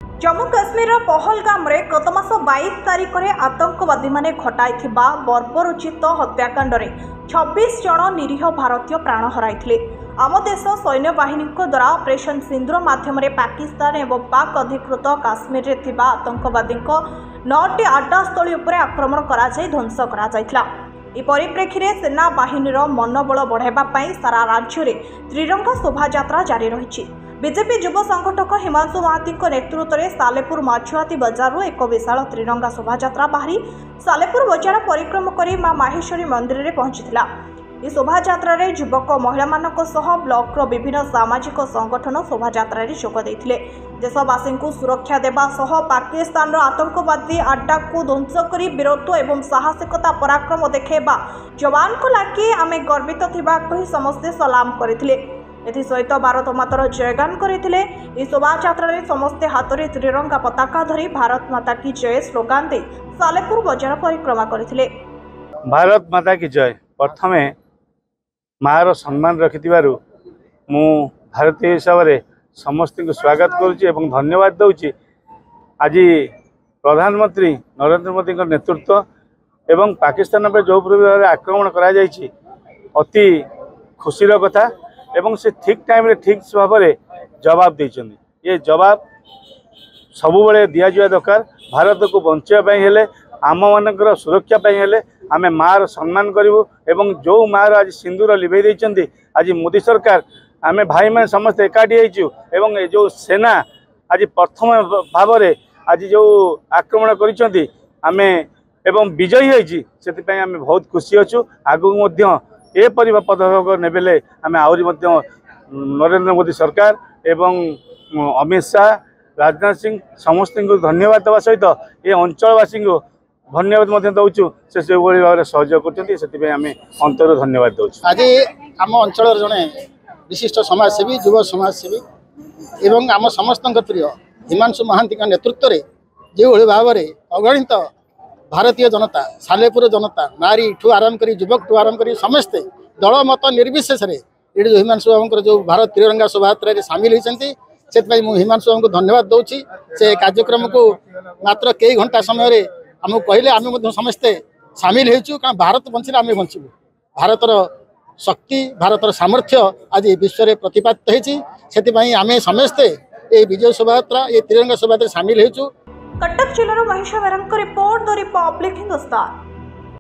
जम्मू काश्मीर पहलगाम रे गत मास 22 तारिख में आतंकवादी माने घटाई बर्बरोचित हत्याकांड रे 26 जन निरीह भारतीय प्राण हराइथिले। आम देश सैन्य बाहिनी द्वारा ऑपरेशन सिंदूर माध्यम पाकिस्तान एवं पाक अधिकृत काश्मीर रे थिबा आतंकवादी 9टी आड्डास्थली उपरे आक्रमण कराई ध्वंस करा। परिप्रेक्षी में सेना बाहिनीर मनोबल बढ़ाई सारा राज्य में त्रिरंगा शोभायात्रा जारी रही। बीजेपी युव संगठक हिमांशु महाती नेतृत्व में सालेपुर माछुआती बजार एक विशाल त्रिरंगा शोभायात्रा बाहरी सालेपुर बजार परिक्रम कर मां माहेश्वरी मंदिर में पहुंचीला। इस शोभायात्रा युवक महिला ब्लॉक विभिन्न सामाजिक संगठन शोभायात्रा जोग देते। देशवासी को सुरक्षा देवा सह पाकिस्तान आतंकवादी अड्डा को ध्वंस कर वीरत्व एवं साहसिकता पराक्रम देखा जवान को लगे आमे गर्वित थिबा कही समस्ते सलाम करथिले। एसहित भारत मातार जयगान करथिले। इस शोभायात्रा समस्ते हाथ में त्रिरंगा पताका धरी भारत माता की जय स्लोगान दे सालेपुर बजार परिक्रमा करथिले। भारत माता की जय। प्रथमे मार सम्मान रखिथिबारु मु भारतीय हिसाब से समस्त को स्वागत करुच्ची एवं धन्यवाद दूची। आज प्रधानमंत्री नरेंद्र मोदी नेतृत्व एवं पाकिस्तान पर जो भाव आक्रमण करा जायछि अति खुशीर कथा एवं से ठीक टाइम रे ठीक भाव में जवाब देइछन्ति। ये जवाब सबुबले दिया जावा दरकार। भारत को बंचाई हेले आम मानकर सुरक्षा हेले आमे मार सम्मान करूँ एवं जो मार आज सिंदूर लिभे देइछन्ति आज मोदी सरकार आमे भाई मैंने समस्त एकाठी होइछु एवं जो सेना आज प्रथम भाव में आज जो आक्रमण करिसेंति आमे एवं विजयी होइछि सेति आमे बहुत खुशी अछु। आगु मध्य ए पदक्षेप नेबेले आमे आउरी मध्य नरेंद्र मोदी सरकार एवं अमित शाह राजनाथ सिंह समस्त को धन्यवाद देवा सहित ये अंचलवासी को धन्यवाद दौचु से भाव में सहयोग कर अंतर धन्यवाद दौचु। आज आम अंचल जड़े विशिष्ट समाजसेवी युव समाजसेवी एवं आम समस्त प्रिय हिमांशु महांती नेतृत्व में जो भाव में अगणित भारतीय जनता सालेपुर जनता नारी ठू आरंभ कर युवक ठू आरंभ कर समस्ते दल मत निर्विशेष ये जो हिमांशु बाबू जो भारत त्रिरंगा शोभायात्रा सामिल होती से हिमांशु बाबू को धन्यवाद दूसरी। से कार्यक्रम को मात्र कई घंटा समय आमको कहले आम समस्ते सामिल होचु कारण भारत बंचिले आम बंचबू। भारतर शक्ति भारतर सामर्थ्य आज विश्व में प्रतिपादित होती आम समस्ते ये विजय शोभायात्रा ये त्रिरंगा शोभायात्रा सामिल होचु। कटक जिलार Mahesh Behera report the republic Hindustan.